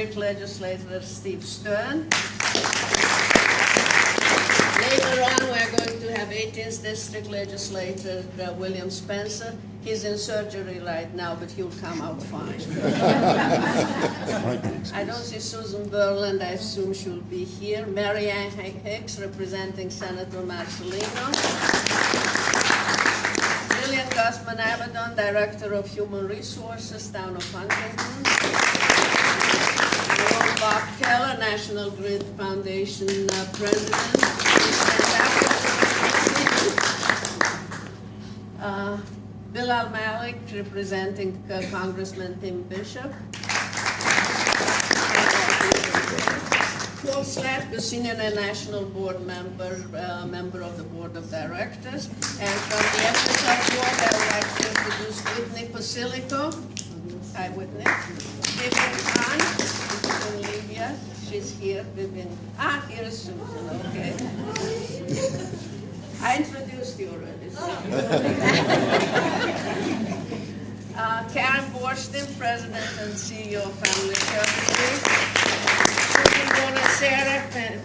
District Legislator Steve Stern. Later on, we're going to have 18th District Legislator William Spencer. He's in surgery right now, but he'll come out fine. I don't see Susan Berland. I assume she'll be here. Mary Ann Hicks, representing Senator Marcelino. Lillian Gossman-Abaddon, Director of Human Resources, Town of Huntington. Bob Keller, National Grid Foundation President. Bilal Malik, representing Congressman Tim Bishop. Paul Slack, the SeniorNet National Board member, member of the Board of Directors. And from the FSL Board, I would like to introduce Whitney Posilico. Hi, Whitney. Vivian Khan, Olivia. She's here. Vivian. Here is Susan, okay. I introduced you already. So. Karen Borstein, President and CEO of Family Service League. Susan Bonacera,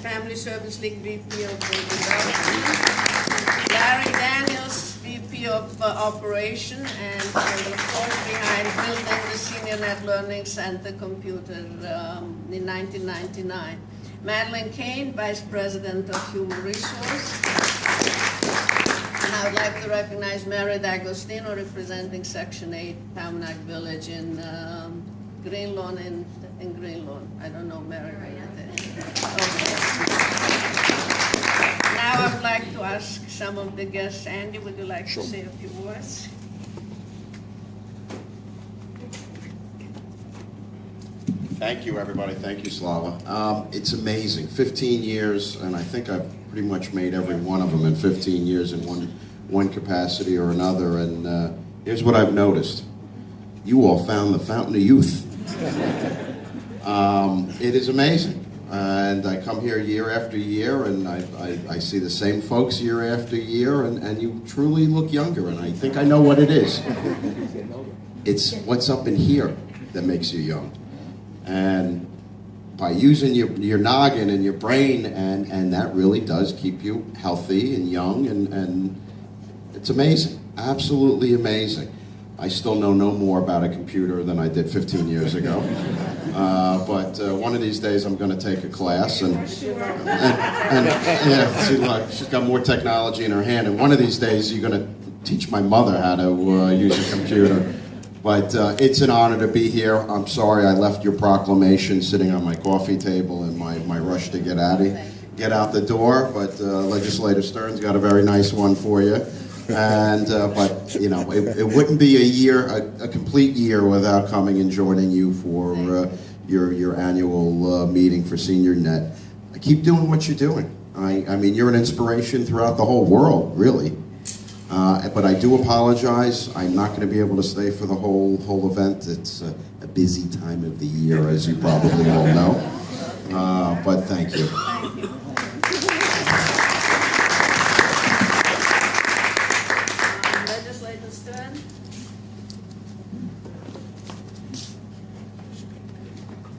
Family Service League VP of Development. Larry Daniels, VP of Operation, and the force behind building the SeniorNet Learning Center computer in 1999. Madeline Kane, Vice President of Human Resources. And I would like to recognize Mary D'Agostino, representing Section 8, Tamanac Village in Greenlawn. In Greenlawn. I don't know Mary. Okay. Now I would like to ask some of the guests. Andy, would you like to say a few words? Thank you, everybody. Thank you, Slava. It's amazing. 15 years, and I think I've pretty much made every one of them in 15 years in one capacity or another. And here's what I've noticed. You all found the fountain of youth. It is amazing. And I come here year after year, and I see the same folks year after year, and you truly look younger. And I think I know what it is. It's what's up in here that makes you young. And by using your noggin and your brain, and that really does keep you healthy and young, and it's amazing, absolutely amazing. I still know no more about a computer than I did 15 years ago. But one of these days I'm going to take a class, and yeah, see, look, she's got more technology in her hand, and one of these days you're going to teach my mother how to use a computer. But it's an honor to be here. I'm sorry I left your proclamation sitting on my coffee table in my rush to get out the door. But Legislator Stern's got a very nice one for you. And but you know, it wouldn't be a complete year without coming and joining you for your annual meeting for SeniorNet. Keep doing what you're doing. I mean, you're an inspiration throughout the whole world, really. But I do apologize. I'm not going to be able to stay for the whole event. It's a busy time of the year, as you probably all know. But thank you. Legislator Stern.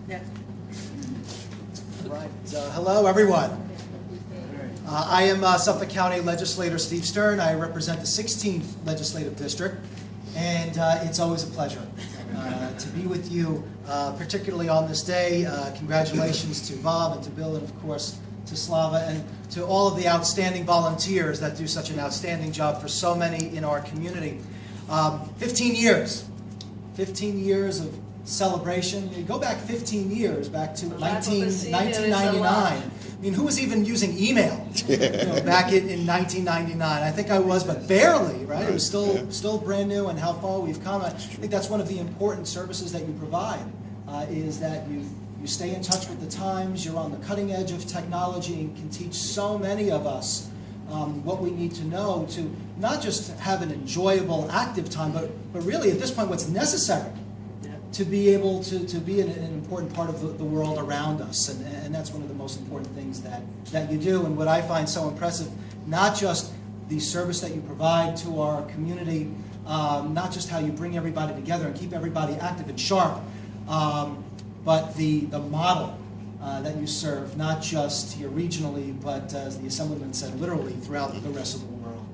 Yeah. Right. Hello, everyone. I am Suffolk County Legislator Steve Stern. I represent the 16th Legislative District, and it's always a pleasure to be with you, particularly on this day. Congratulations to Bob and to Bill, and of course to Slava, and to all of the outstanding volunteers that do such an outstanding job for so many in our community. 15 years of celebration. You go back 15 years, back to 1999. I mean, who was even using email back in 1999? I think I was, but barely, right? It was still brand new, and how far we've come. I think that's one of the important services that you provide, is that you stay in touch with the times, you're on the cutting edge of technology, and can teach so many of us what we need to know to not just have an enjoyable, active time, but really at this point what's necessary to be able to be an important part of the world around us. And that's one of the most important things that you do. And what I find so impressive, not just the service that you provide to our community, not just how you bring everybody together and keep everybody active and sharp, but the model that you serve, not just here regionally, but as the Assemblyman said, literally throughout the rest of the world.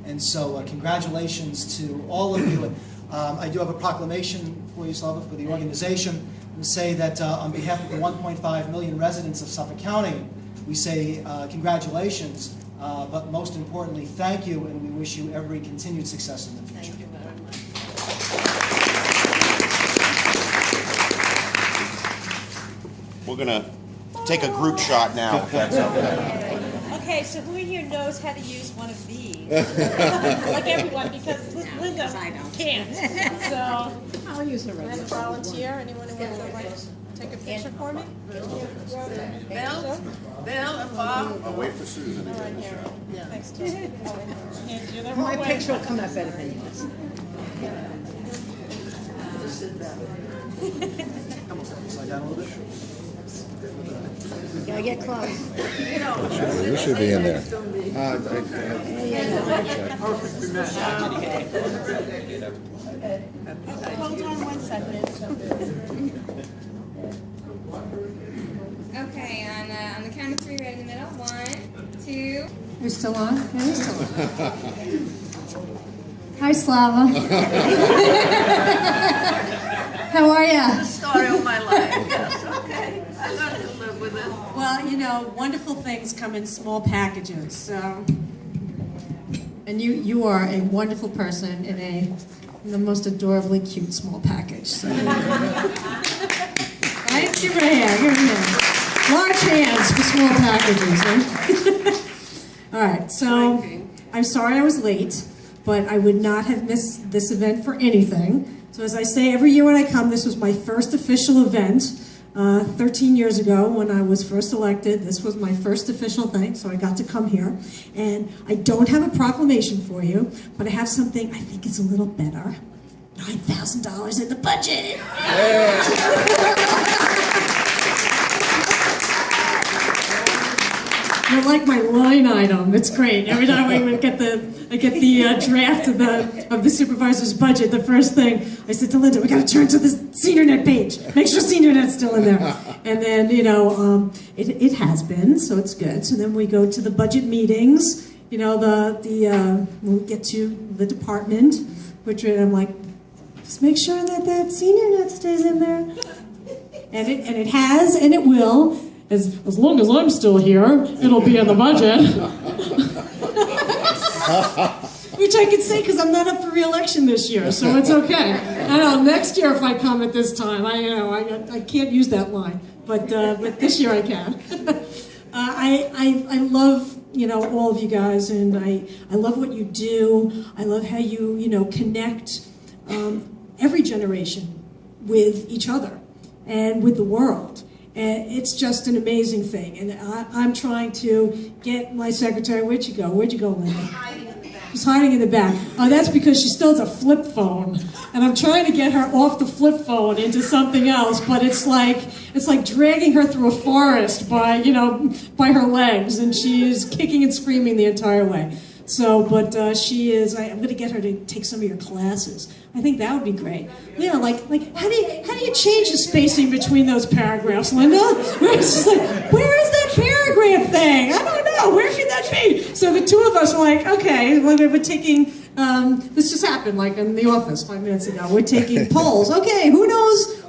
And so congratulations to all of you. I do have a proclamation for you, Slava, for the organization, and say that on behalf of the 1.5 million residents of Suffolk County, we say congratulations, but most importantly, thank you, and we wish you every continued success in the future. Thank you very much. We're going to take a group shot now, if that's okay. Okay, so who here knows how to use one of these? Like everyone, because Linda can't. So, I'll use the can I have a rest. volunteer? Anyone who wants to take a picture for me? Bill, and Bob. I'll wait for Susan. All right, here. Thanks, Tim. Can't do that My right picture will come out better than yours. Slide down a little bit. Gotta get close. You should be in there. Hold on 1 second. Okay, on the count of 3, right in the middle. 1, 2. You're still on? Yeah, you're still on. Hi, Slava. How are ya? Story of my life. Yes, okay. I learned to live with it. Well, you know, wonderful things come in small packages. So, and you are a wonderful person in the most adorably cute small package. So, right? Give her a hand. Give her a hand. Large hands for small packages. Right? All right. So, I'm sorry I was late, but I would not have missed this event for anything. So as I say every year when I come, this was my first official event. 13 years ago when I was first elected, this was my first official thing, so I got to come here. And I don't have a proclamation for you, but I have something I think is a little better. $9,000 in the budget! You're like my line item. It's great. Every time I get the draft of the supervisor's budget, the first thing I said to Linda, we got to turn to the SeniorNet page. Make sure SeniorNet's still in there. And then it has been, so it's good. So then we go to the budget meetings. You know we get to the department, which I'm like, just make sure that SeniorNet stays in there. And it has, and it will. As long as I'm still here, it'll be in the budget. Which I can say because I'm not up for re-election this year, so it's okay. I know next year if I come at this time, I can't use that line, but this year I can. I love all of you guys, and I love what you do. I love how you connect every generation with each other and with the world. And it's just an amazing thing. And I'm trying to get my secretary, where'd you go, Linda? Hiding in the back. She's hiding in the back. Oh, that's because she still has a flip phone. And I'm trying to get her off the flip phone into something else, but it's like dragging her through a forest by her legs, and she is kicking and screaming the entire way. So, but she is. I'm going to get her to take some of your classes. I think that would be great. Yeah, like how do you change the spacing between those paragraphs, Linda? It's just like, where is that paragraph thing? I don't know. Where could that be? So the two of us were like, okay, we're taking. This just happened, like in the office 5 minutes ago. We're taking polls. Okay, who knows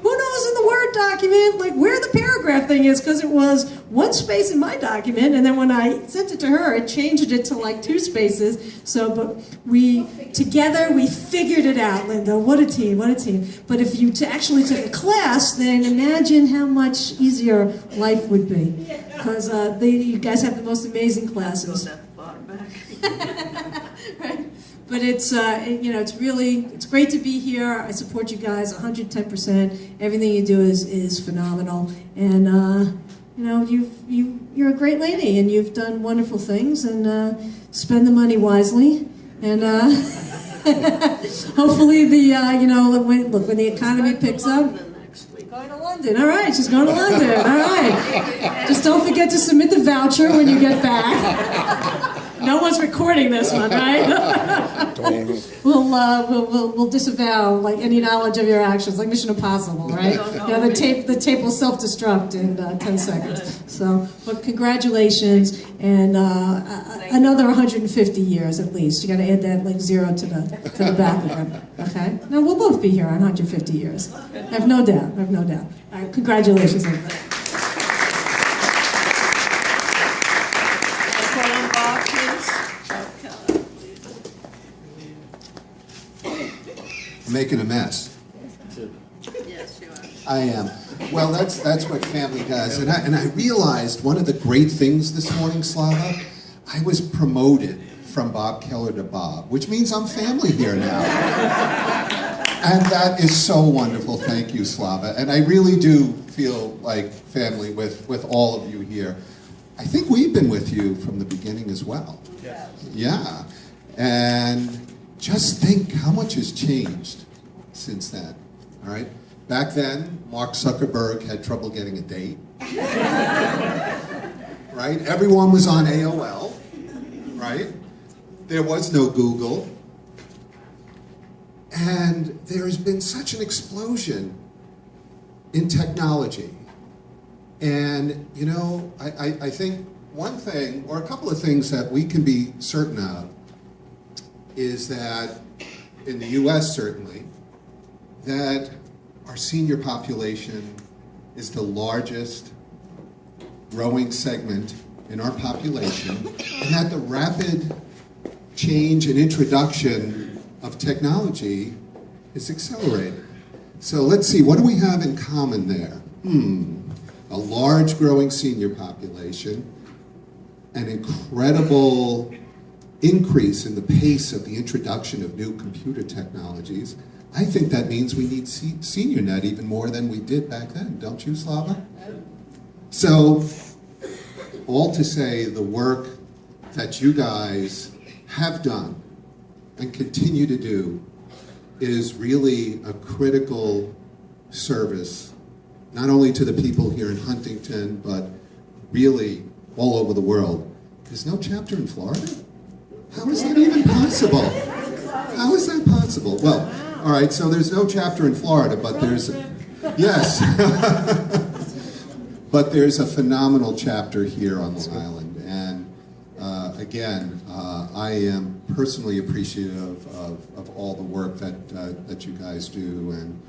in the Word document, like where the paragraph thing is, because it was one space in my document, and then when I sent it to her, it changed it to like 2 spaces. So, but we figured it out, Linda. What a team, what a team. But if you actually took a class, then imagine how much easier life would be. Because you guys have the most amazing classes. Go that far back. Right? But it's it's great to be here. I support you guys 110%. Everything you do is phenomenal, and you're a great lady, and you've done wonderful things. And spend the money wisely, and hopefully when the economy picks up. Going to London. All right, she's going to London. All right. Just don't forget to submit the voucher when you get back. No one's recording this one, right? We'll disavow like any knowledge of your actions, like Mission Impossible, right? Yeah, the tape will self-destruct in 10 seconds. So, but congratulations, and another 150 years at least. You got to add that like 0 to the back of it. Okay. Now we'll both be here on 150 years. I have no doubt. I have no doubt. All right, congratulations, everybody. Making a mess. Yes, you are. I am. Well, that's what family does. And I realized one of the great things this morning, Slava, I was promoted from Bob Keller to Bob, which means I'm family here now. And that is so wonderful. Thank you, Slava. And I really do feel like family with all of you here. I think we've been with you from the beginning as well. Yes. Yeah. And just think how much has changed since then, all right? Back then, Mark Zuckerberg had trouble getting a date, right? Everyone was on AOL, right? There was no Google. And there has been such an explosion in technology. And, you know, I think one thing, or a couple of things that we can be certain of, is that, in the US certainly, that our senior population is the largest growing segment in our population, and that the rapid change and introduction of technology is accelerated. So let's see, what do we have in common there? A large growing senior population, an incredible increase in the pace of the introduction of new computer technologies. I think that means we need SeniorNet even more than we did back then, don't you, Slava? So, all to say, the work that you guys have done and continue to do is really a critical service, not only to the people here in Huntington, but really all over the world. There's no chapter in Florida? How is that even possible? How is that possible? Well, all right, so there's no chapter in Florida, but there's, yes. But there's a phenomenal chapter here on Long Island. And again, I am personally appreciative of all the work that you guys do. And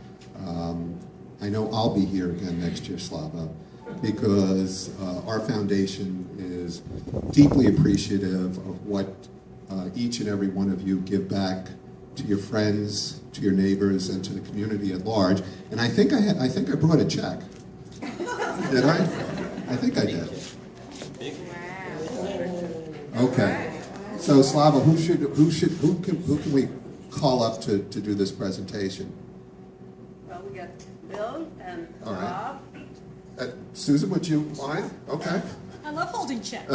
I know I'll be here again next year, Slava, because our foundation is deeply appreciative of what each and every one of you give back to your friends, to your neighbors, and to the community at large. And I think I brought a check. Did I? I think I did. Okay. So Slava, who can we call up to do this presentation? Well, we got Bill and All right. Bob. Susan, would you mind? Okay. I love holding checks.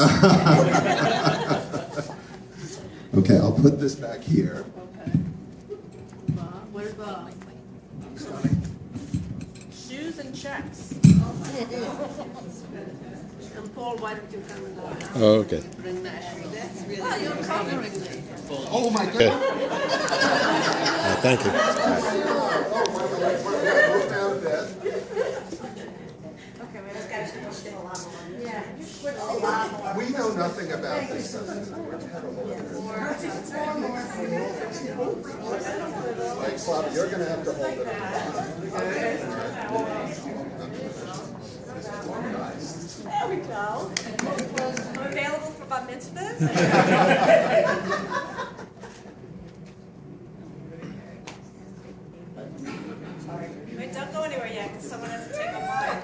Okay, I'll put this back here. Okay. Bob, where's Bob? Shoes and checks. And Paul, why don't you come and Oh, okay. bring that? That's really. Oh, you're covering me. Oh my goodness. Thank you. We know nothing about this stuff. We're terrible at this. Like, Slava, you're going to have to hold it. There we go. I'm available for bar mitzvahs. Wait, don't go anywhere yet, because someone has to take a mine.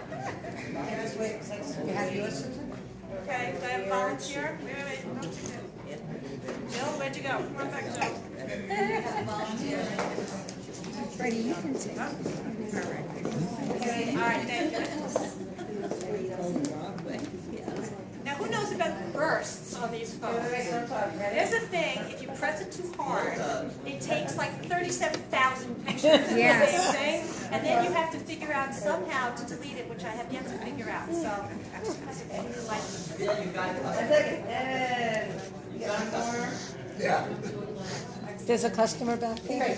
Okay, do I have a volunteer? Wait. Jill, where'd you go? Come on back, Jill. Freddie, you can take. All right, thank you. Now, who knows about bursts on these phones? There's a thing, if you press it too hard, it takes like 37,000 pictures of the same thing. And then you have to figure out somehow to delete it, which I have yet to figure out, so. There's a customer back there.